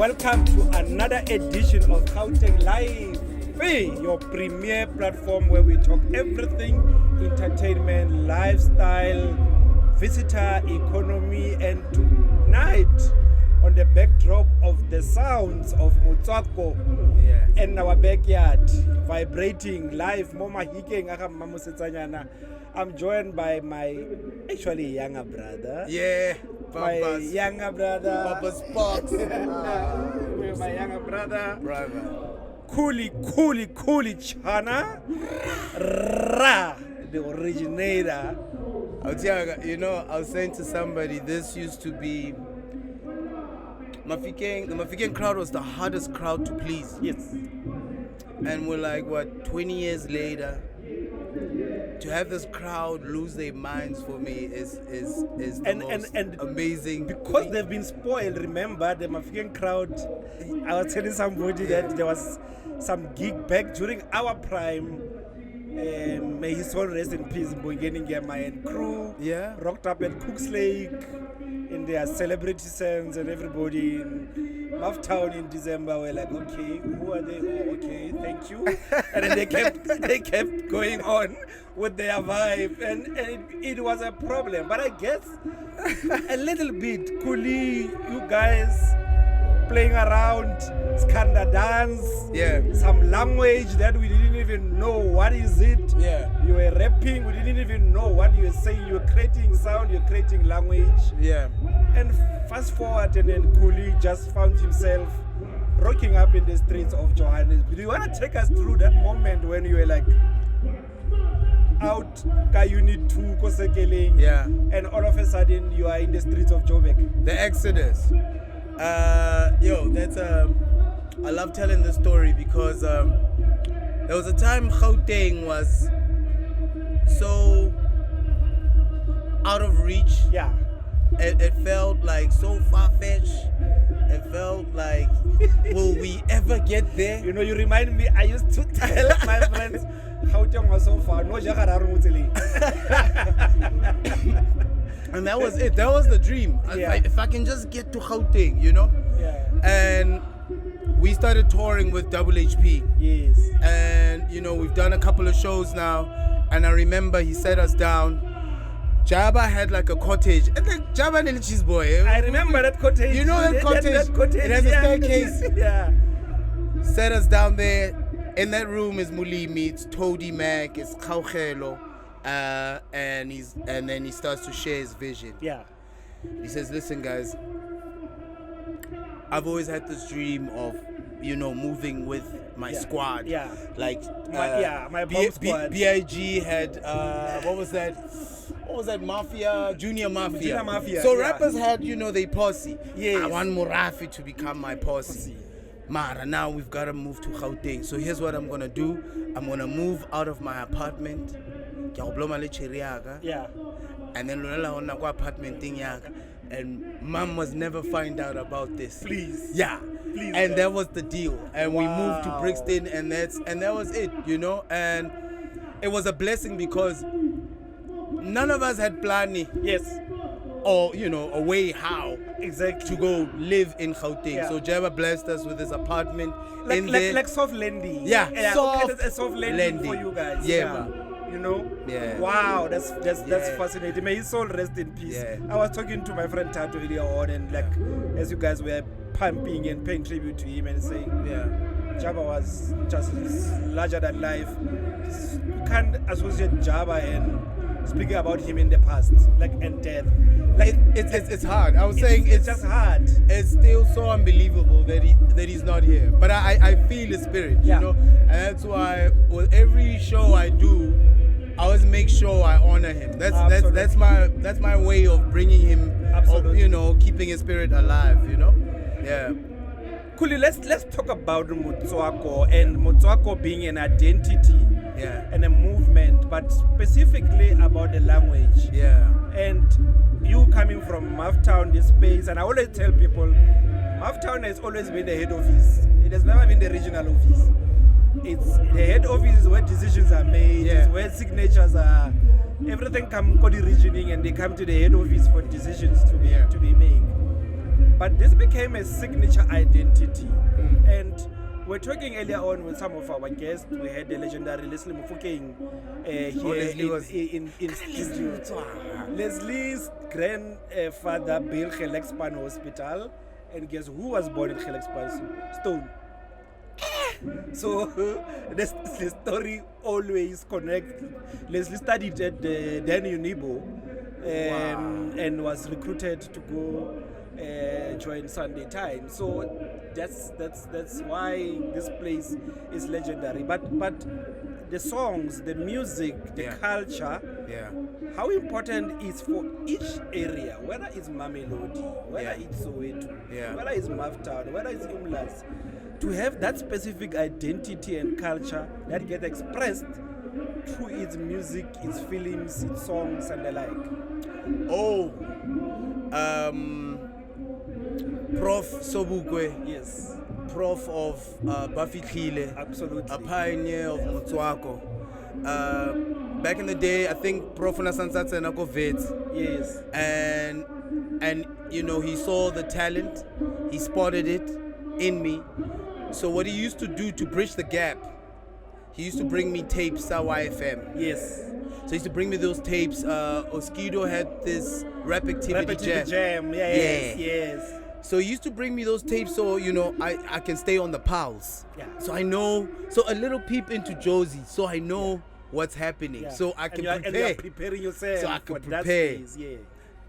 Welcome to another edition of Gauteng Lifve, your premier platform where we talk everything entertainment, lifestyle, visitor, economy, and tonight on the backdrop of the sounds of Motswako in our backyard, vibrating live, Mahikeng. I'm joined by my actually younger brother. My younger brother. Papa's Sparks. My younger brother. Brother. Khuli, Chana. The originator. I'll tell you, I was saying to somebody, this used to be Mahikeng. The Mahikeng crowd was the hardest crowd to please. Yes. And we're like, 20 years later, to have this crowd lose their minds for me is the most amazing. Because they've been spoiled, remember, the Mahikeng crowd, I was telling somebody that there was some gig back during our prime. May his soul rest in peace, Mbongeni Ngema and crew rocked up at Cook's Lake in their celebrity sense, and everybody in Mouthtown in December were like, okay, who are they? Oh, okay, thank you. And then they kept going on with their vibe, and it was a problem. But I guess a little bit, Khuli, you guys playing around, skanda dance, some language that we didn't even know what is it. You were rapping, we didn't even know what you were saying. You were creating sound, you're creating language. And fast forward, and then Khuli just found himself rocking up in the streets of Johannesburg. Do you want to take us through that moment when you were like out ka Unit 2 Kosekeling, and all of a sudden you are in the streets of Joburg? The Exodus. That's I love telling this story because there was a time Gauteng was so out of reach. It felt like so far-fetched. It felt like, will we ever get there? You remind me, I used to tell my friends, Gauteng was so far, no Jagararu Mutili. And that was it. That was the dream. If I can just get to Gauteng, And we started touring with Double HP. Yes. And, we've done a couple of shows now. And I remember he sat us down. Jabba had like a cottage. And then Jabba and cheese boy. I remember that cottage. You know that cottage? It has a staircase. Sat us down there. In that room is Mulimi, it's Toady Mac, it's Kaugelo. And then he starts to share his vision. He says, listen guys, I've always had this dream of moving with my squad. Like my bomb squad. BIG had what was that Mafia, Junior Mafia. So rappers had their posse. I want Murafi to become my posse. Mara, now we've got to move to Gauteng. So here's what I'm gonna do. I'm gonna move out of my apartment. And then apartment thing, and mom must never find out about this. Please. Please. And that was the deal. And we moved to Brixton, and that was it, And it was a blessing because none of us had planned or a way how exactly to go live in Gauteng. So Jabba blessed us with his apartment like soft landing. Soft landing for you guys. Wow, that's fascinating. May his soul rest in peace. I was talking to my friend Tato earlier on, and as you guys were pumping and paying tribute to him and saying Jabba was just larger than life. You can't associate Jabba and speaking about him in the past, and death. It's hard. I was saying it's just hard. It's still so unbelievable that he's not here. But I feel his spirit, and that's why with every show I do, I always make sure I honor him. That's my way of bringing him, keeping his spirit alive. Khuli, let's talk about Motswako and Motswako being an identity and a movement, but specifically about the language. And you coming from Mouthtown, this space, and I always tell people, Mouthtown has always been the head office. It has never been the regional office. It's the head office is where decisions are made, it's where signatures are. Everything come to the regioning, and they come to the head office for decisions to be made. But this became a signature identity. And we're talking earlier on with some of our guests. We had the legendary Leslie Mahikeng here in studio. Leslie's grandfather built Gelexpan Hospital, and guess who was born in Gelexpan? Stone. So the story always connects. Leslie studied at the then Unibo and was recruited to go join Sunday Times. So that's why this place is legendary. But the songs, the music, the culture, how important is for each area, whether it's Mamelodi, whether it's Soweto, whether it's Maftown, whether it's Umlas, to have that specific identity and culture that get expressed through its music, its films, its songs, and the like. Prof Sobukwe, Yes, Prof of Bafitlile, absolutely. a pioneer of Motswako. Back in the day, I think Prof Nasansatse Nakovet, Yes, and you know, he saw the talent, he spotted it in me. So what he used to do to bridge the gap, he used to bring me tapes, Sawa FM. yes. So he used to bring me those tapes. Oskido had this rap activity jam. Yes. So he used to bring me those tapes so, you know, I can stay on the pulse. Yeah. So I know, so a little peep into Josie, so I know what's happening. Yeah. So I can And prepare. you're preparing yourself So I can for that prepare. space, yeah.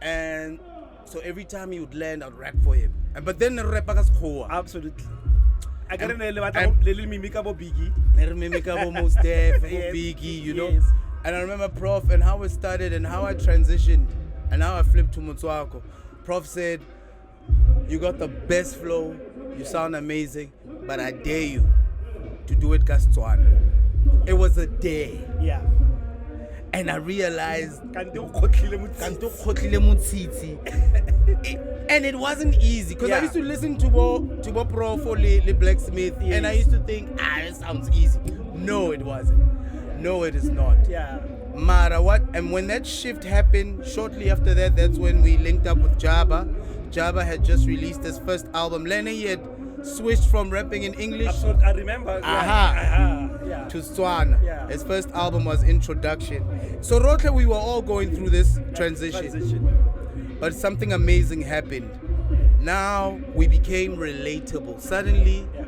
And so every time he would land, I'd rap for him. But then the rap was cool. Absolutely. I got And- a little mimic about Biggie. I remember almost there for Yes. Biggie, you know. Yes. And I remember Prof and how it started and how I transitioned and how I flipped to Motswako. Prof said, "You got the best flow, you sound amazing, but I dare you to do it Gatswana." It was a dare. Yeah. And I realized Kanti ukhotlile mutsi. Kanto khotlile motsitsi. And it wasn't easy because I Yeah. used to listen to Bo Prof or Le Blacksmith, and I Yes. used to think, this sounds easy. No, it wasn't. No, it is not. Yeah. Mara, what? And when that shift happened, shortly after that, that's when we linked up with Jabba. Jabba had just released his first album. Lenny, he had switched from rapping in English Absolutely. I remember. Yeah. to Tswana. Yeah. His first album was Introduction. So Rotle, we were all going through this transition. But something amazing happened. Now we became relatable. Suddenly, Yeah.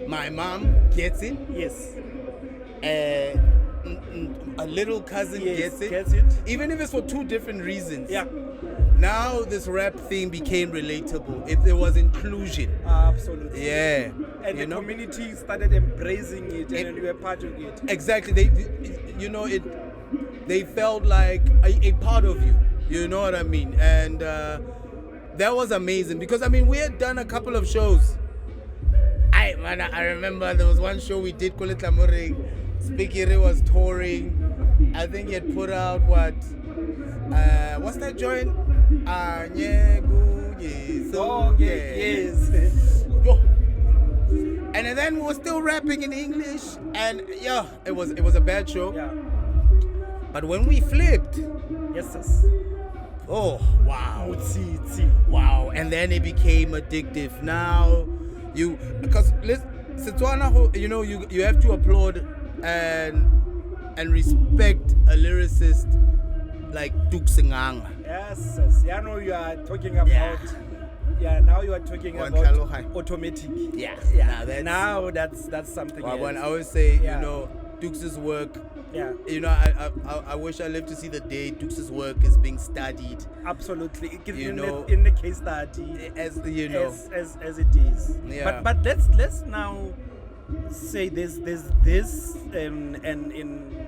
my mom gets it. Yes. A little cousin Yes, gets it. it. Even if it's for two different reasons. Yeah. Now this rap thing became relatable. If there was inclusion. Absolutely. Yeah. And you the know? community started embracing it, and then we were part of it. Exactly. They felt like a part of you. You know what I mean? And that was amazing because we had done a couple of shows. I remember there was one show we did, Koletamuring. Spikiri was touring. I think he had put out what's that joint? Yes. Yo. And then we were still rapping in English, and yeah, it was a bad show. Yeah. But when we flipped, Yes. oh wow, Mutsi. wow, and then it became addictive. Now because Setswana, you have to applaud and respect a lyricist like Duk Singanga. Yes. Yeah, now you are talking about. Yeah. Yeah, now you are talking One about Kalohai. automatic. Yeah. Now that's something else. When I always say, Yeah. Dukes' work. Yeah. I wish I lived to see the day Dukes' work is being studied Absolutely. You In the case study. as As it is. Yeah. But let's now say this and in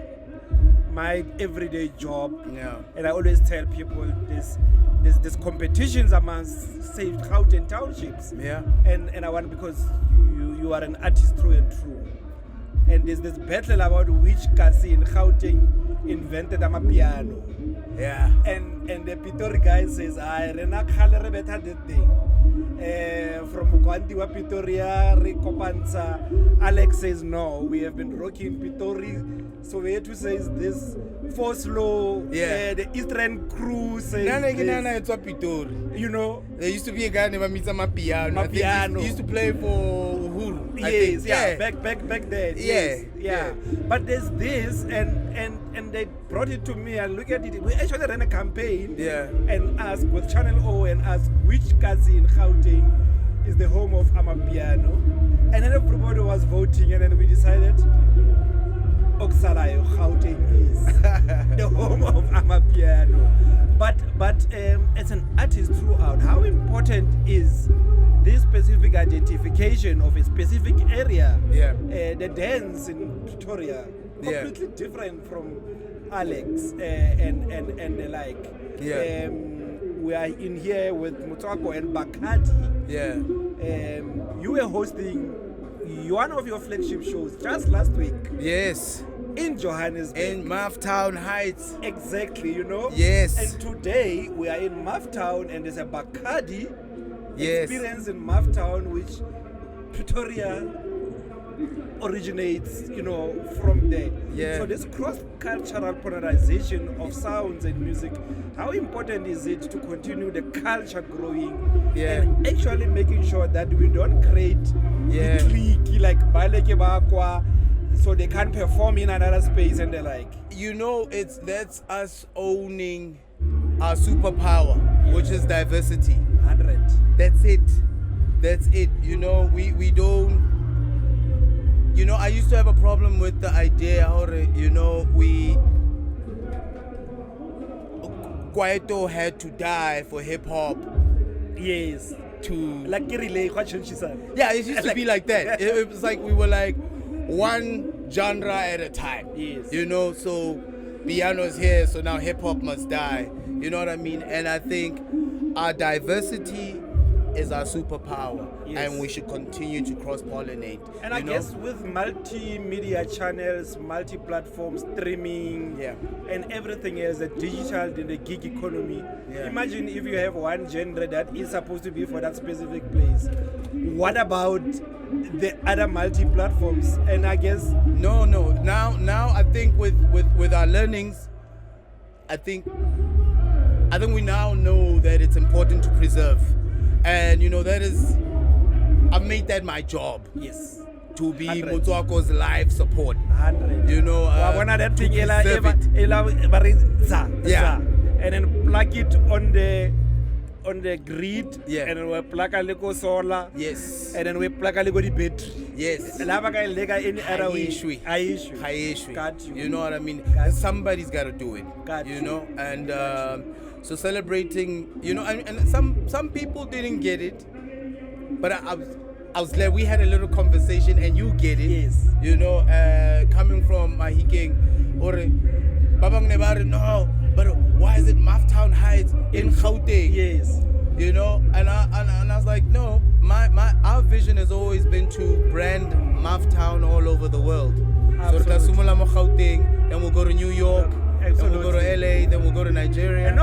my everyday job, Yeah. and I always tell people there's competitions amongst say Gauteng townships. Yeah. And I want, because you are an artist through and through. And there's this battle about which kasi in Gauteng invented a piano. Yeah. And the Pitori guy says, rena khale re betha that thing. From Kwanti wa Pretoria, re kopantsha. Alex says, no, we have been rocking Pitori. Soweto says this, Forslow, Yeah. the Eastern Crew says it's a Pitori. you know. There used to be a guy named Mitsama Piano. I think Mapiano. he used to play for Uhuru. I Yes, think. yeah, back then. Yes, Yeah. But there's this, and they brought it to me. And look at it. We actually ran a campaign. Yeah. And asked with Channel O and asked which kasi in Gauteng is the home of Amapiano, and then everybody was voting, and then we decided Oksalayo Gauteng is the home of Amapiano. But as an artist throughout, how important is this specific identification of a specific area? Yeah. The dance in Pretoria, Yeah. completely different from Alex and the like. Yeah. We are in here with Motswako and Bakati. Yeah. You were hosting one of your flagship shows just last week Yes. in Johannesburg. In Maftown Heights. Exactly, you know? Yes. And today we are in Maftown and there's a Bacardi Yes. experience in Maftown, which Pretoria originates, you know, from there. Yeah. So this cross-cultural polarization of sounds and music, how important is it to continue the culture growing Yeah. and actually making sure that we don't create Yeah. the clique like Baleke Bakwa, so they can't perform in another space and the like. You know, that's us owning our superpower, which is diversity. 100. That's it. You know, we don't. You know, I used to have a problem with the idea how, you know, Kwaito had to die for hip hop Yes. to. Like Kirile, what should she say? Yeah, it used to be like that. It was like we were like one genre at a time. Yes. You know, so piano's here, so now hip hop must die. You know what I mean? And I think our diversity is our superpower, Yes. and we should continue to cross-pollinate. And you I know? guess with multimedia channels, multi-platform streaming, Yeah. and everything else, the digital and the gig economy. Yeah. Imagine if you have one genre that is supposed to be for that specific place. What about the other multi-platforms? And I guess No. Now I think with our learnings, I think we now know that it's important to preserve, and you know I've made that my job yes, to be 100. Motswako's live support. 100. You know, Wa bona that to thing preserve it. ba re za, Yeah. za, and then plug it on the grid, Yeah. and then we plug a little solar. Yes. And then we plug a little battery. Yes. Lava guy lega any other way. High issue. Got you. You know what I mean? Got And you. somebody's got to do it. Got you you. know, and so celebrating. You know, and some people didn't get it, but I was glad we had a little conversation, and you get it. Yes. You know, coming from Mahikeng, or Babang Nebari, no, but why is it Maftown Heights in Gauteng? Yes. You know, and I was like, no, our vision has always been to brand Maftown all over the world. So Absolutely. then we'll go to New York, then we'll go to LA, then we'll go to Nigeria. And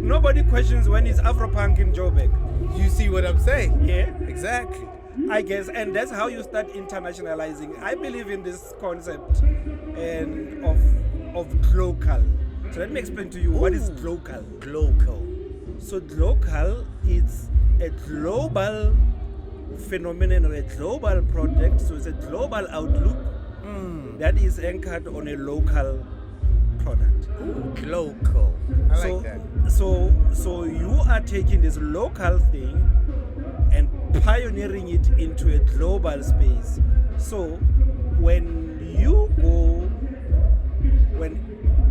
nobody questions when it's Afropunk in Joburg. You see what I'm saying? Yeah. Exactly. I guess, and that's how you start internationalizing. I believe in this concept and of local. So let me explain to you what is local. Local. So local is a global phenomenon or a global project. So it's a global outlook that is anchored on a local product. Local. I so, like that. So you are taking this local thing and pioneering it into a global space. So when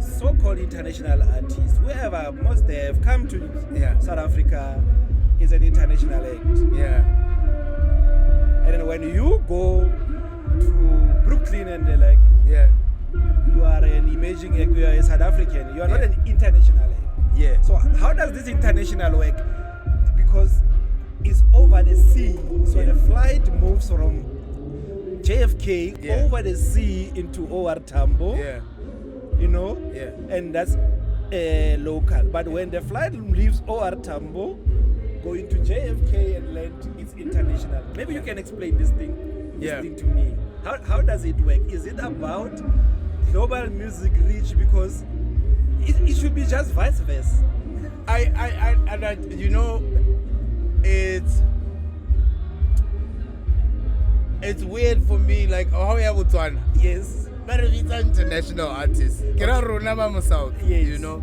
so-called international artists, whoever most they have come to South Africa is an international act. Yeah. And then when you go to Brooklyn and they're like, Yeah. you are an emerging act, you are a South African, you are not an international act. Yeah. So how does this international work? Because it's over the sea. So the flight moves from JFK over the sea into OR Tambo. Yeah. You know? Yeah. And that's local. But when the flight leaves OR Tambo, going to JFK and land, it's international. Maybe you can explain this thing to me. How does it work? Is it about global music reach? Because it should be just vice versa. You know, it's weird for me, like, how you have Chana. Yes. But if it's an international artist, can I remember South? Yes. You know,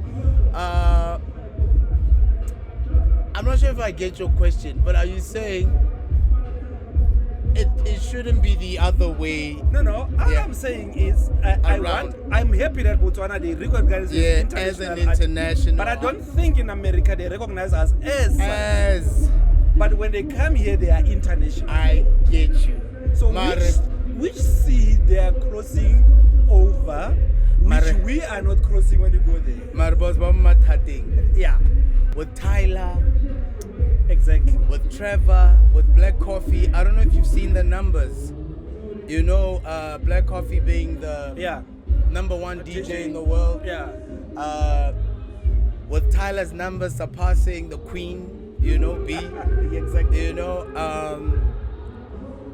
I'm not sure if I get your question, but are you saying it shouldn't be the other way? No. All I'm saying is I'm happy that Botswana they recognize as an international. But I don't think in America they recognize us as. But when they come here, they are international. I get you. So which sea they are crossing over, which we are not crossing when you go there. Yeah. With Tyler. Exactly. With Trevor, with Black Coffee. I don't know if you've seen the numbers. You know, Black Coffee being the number one DJ in the world. Yeah. With Tyler's numbers surpassing the Queen, you know, B. Exactly. You know,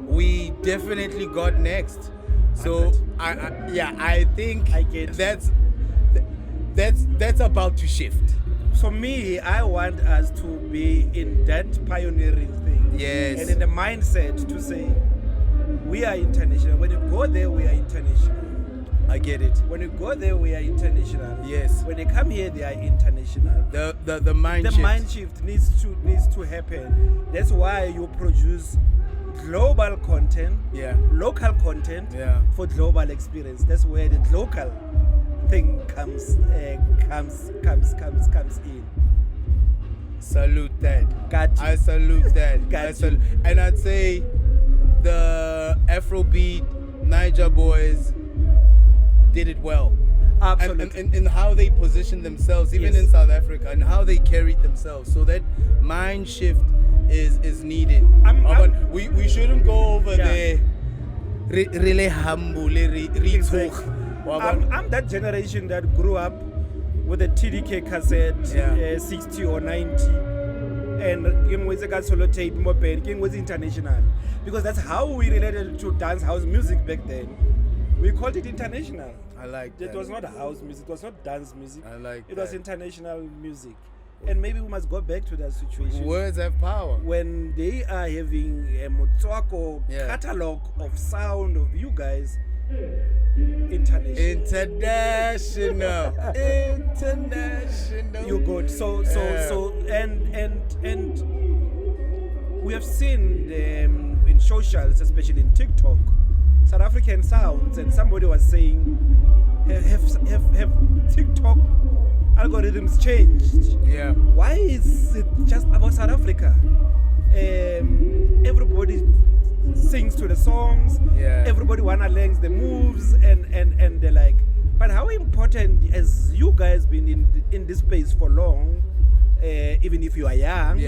we definitely got next. So I think I get that's about to shift. So me, I want us to be in that pioneering thing. Yes. And in the mindset to say, we are international. When you go there, we are international. I get it. When you go there, we are international. Yes. When they come here, they are international. The mind shift. Mind shift needs to happen. That's why you produce global content, local content for global experience. That's where the local thing comes in. Salute that. Got you. I salute that. And I'd say the Afrobeat Niger boys did it well. Absolutely. And in how they positioned themselves, even in South Africa, and how they carried themselves. So that mind shift is needed. We shouldn't go over there really humble, I'm that generation that grew up with a TDK cassette, 60 or 90, and a solo tape, was international, because that's how we related to dance house music back then. We called it international. I like that. It was not house music, it was not dance music. I like it. It was international music. And maybe we must go back to that situation. Words have power. When they are having a Motswako catalog of sound of you guys, international. You good. So and we have seen them in socials, especially in TikTok, South African sounds, and somebody was saying, have TikTok algorithms changed? Yeah. Why is it just about South Africa? Everybody sings to the songs. Yeah. Everybody wanna learn the moves and they're like. But how important, as you guys been in this space for long, even if you are young,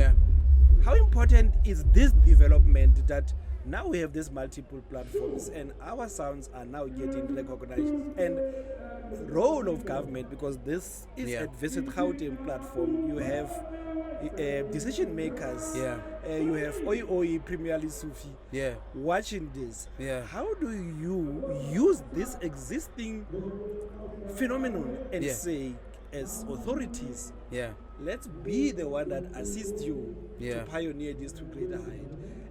how important is this development that now we have these multiple platforms and our sounds are now getting recognized, and role of government, because this is a Visit Gauteng platform. You have decision makers. You have Oi Premier Sufi watching this. How do you use this existing phenomenon and say, as authorities, let's be the one that assists you to pioneer this to greater height.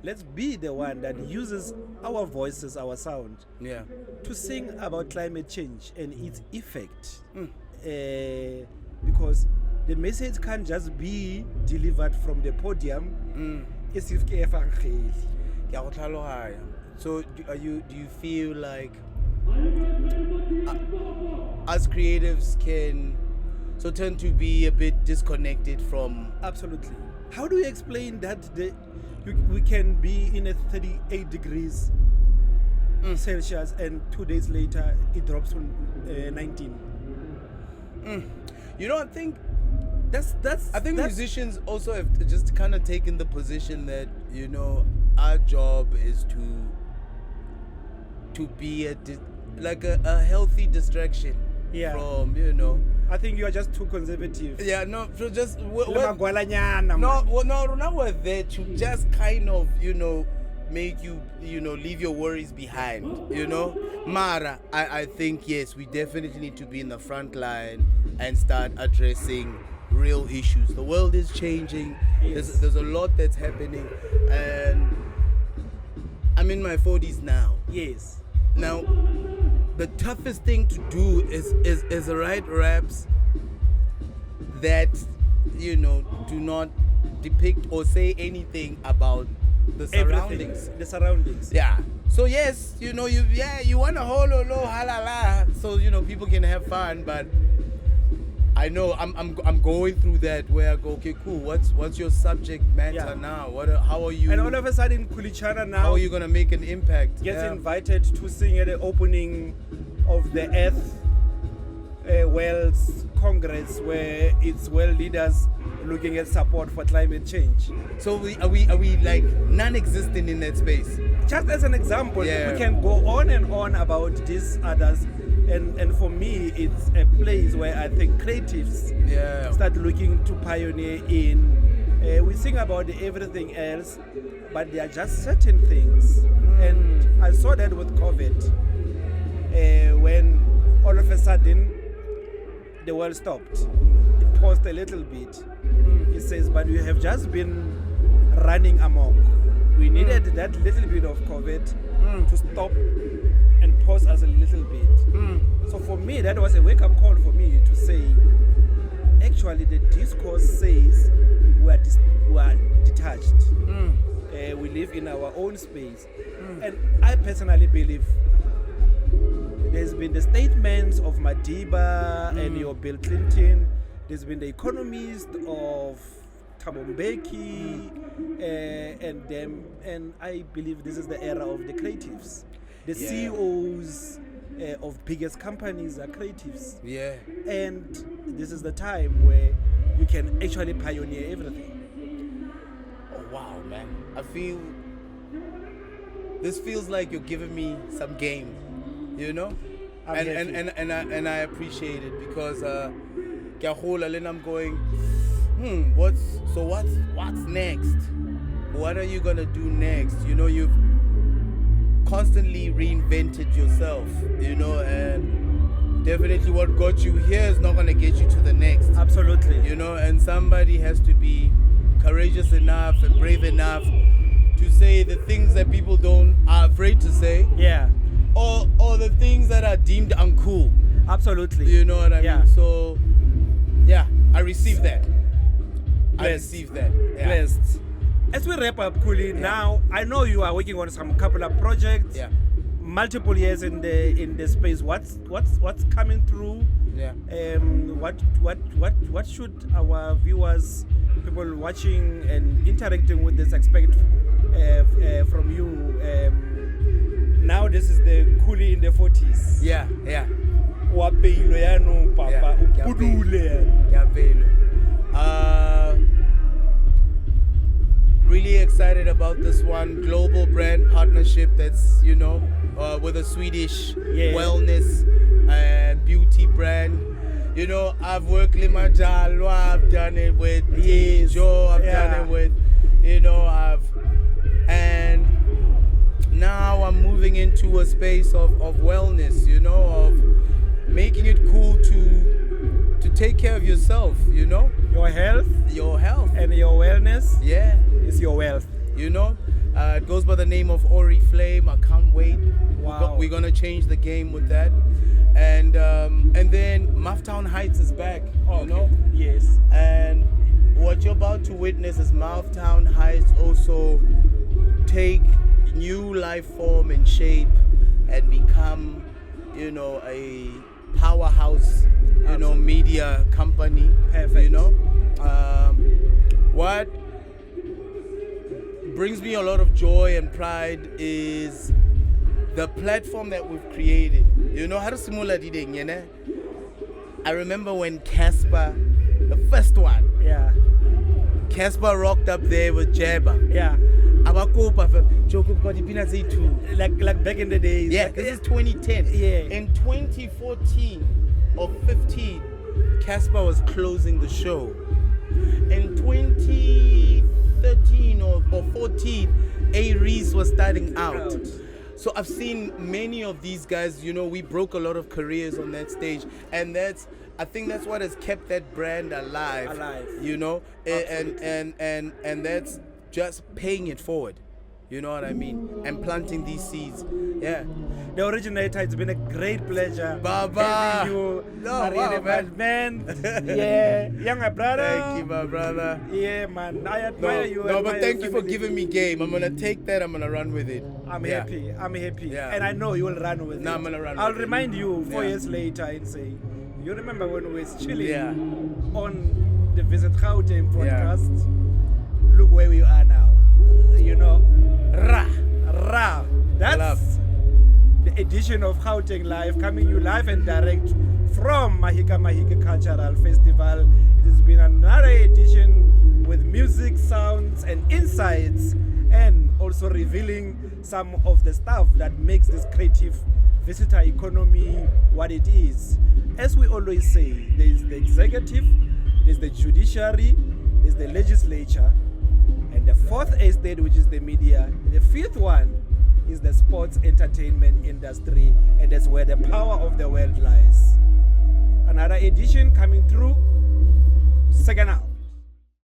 Let's be the one that uses our voices, our sound, to sing about climate change and its effect. Because the message can't just be delivered from the podium. So do you feel like us creatives can tend to be a bit disconnected from? Absolutely. How do you explain that we can be in a 38 degrees Celsius and 2 days later it drops to 19? You know, I think that's musicians also have just kind of taken the position that, you know, our job is to be a healthy distraction from, you know. I think you are just too conservative. No, so now we're there to just kind of, you know, make you, leave your worries behind, Mara, I think, yes, we definitely need to be in the front line and start addressing real issues. The world is changing. Yes. There's a lot that's happening, and I'm in my 40s now. Yes. Now, the toughest thing to do is write raps that, do not depict or say anything about the surroundings. Everything. The surroundings. Yeah. So yes, you want a holo lo halala, so people can have fun, but I know I'm going through that where I go, okay, cool. What's your subject matter now? How are you? And all of a sudden, Khuli Chana now. How are you gonna make an impact? Gets invited to sing at the opening of the Earth World's Congress, where it's world leaders looking at support for climate change. So are we like non-existent in that space? Just as an example, we can go on and on about these others. And for me, it's a place where I think creatives start looking to pioneer in. We sing about everything else, but there are just certain things. And I saw that with COVID, when all of a sudden the world stopped. It paused a little bit. It says, but we have just been running amok. We needed that little bit of COVID to stop and pause us a little bit. So for me, that was a wake-up call for me to say, actually the discourse says we are detached. We live in our own space. And I personally believe there's been the statements of Madiba and your Bill Clinton. There's been the economist of Thabo Mbeki and them. And I believe this is the era of the creatives. The CEOs of biggest companies are creatives. Yeah. And this is the time where you can actually pioneer everything. Oh, wow, man. I feel... This feels like you're giving me some game, And I appreciate it because I'm going, what's next? What are you gonna do next? You've constantly reinvented yourself, and definitely what got you here is not gonna get you to the next. Absolutely. And somebody has to be courageous enough and brave enough to say the things that people are afraid to say. Yeah. Or the things that are deemed uncool. Absolutely. You know what I mean? So, I received that. Blessed. As we wrap up, Khuli, now I know you are working on some couple of projects. Yeah. Multiple years in the space. What's coming through? Yeah. What should our viewers, people watching and interacting with this, expect from you? Now this is the Khuli in the 40s. Yeah. Wapeilo yano papa upudule. Really excited about this one global brand partnership that's with a Swedish wellness and beauty brand. I've worked Limajalo, I've done it with Joe, I've done it with and now I'm moving into a space of wellness, of making it cool to take care of yourself, Your health and your wellness is your wealth. It goes by the name of Oriflame. I can't wait. Wow. We're gonna change the game with that, and then Mouthtown Heights is back. Yes. And what you're about to witness is Mouthtown Heights also take new life form and shape and become, a powerhouse, media company. Perfect. What brings me a lot of joy and pride is the platform that we've created. I remember when Casper, the first one, Casper rocked up there with Jabba. Like back in the days. Yeah, this is 2010. Yeah. In 2014 or 15, Casper was closing the show. In 2013, 2013 or 14, A Reese was starting out. So I've seen many of these guys, you know, we broke a lot of careers on that stage, and I think that's what has kept that brand alive. You know, and that's just paying it forward. You know what I mean? And planting these seeds. Yeah. The originator, it's been a great pleasure. Baba. Having you. Wow, man. Yeah. Younger brother. Thank you, my brother. Yeah, man. I admire you. No, but thank you for family. giving me game. I'm gonna take that. I'm gonna run with it. I'm happy. Yeah. And I know you will run with it. I'm gonna run I'll with it. remind you 4 Yeah. years later and say, you remember when we were chilling on the Visit Gauteng podcast? Look where we are now. You know, Ra. That's the edition of Gauteng Live, coming you live and direct from Mahika Cultural Festival. It has been another edition with music, sounds, and insights, and also revealing some of the stuff that makes this creative visitor economy what it is. As we always say, there is the executive, there's the judiciary, there's the legislature, and the fourth estate, which is the media. The fifth one is the sports entertainment industry, and that's where the power of the world lies. Another edition coming through. Second out.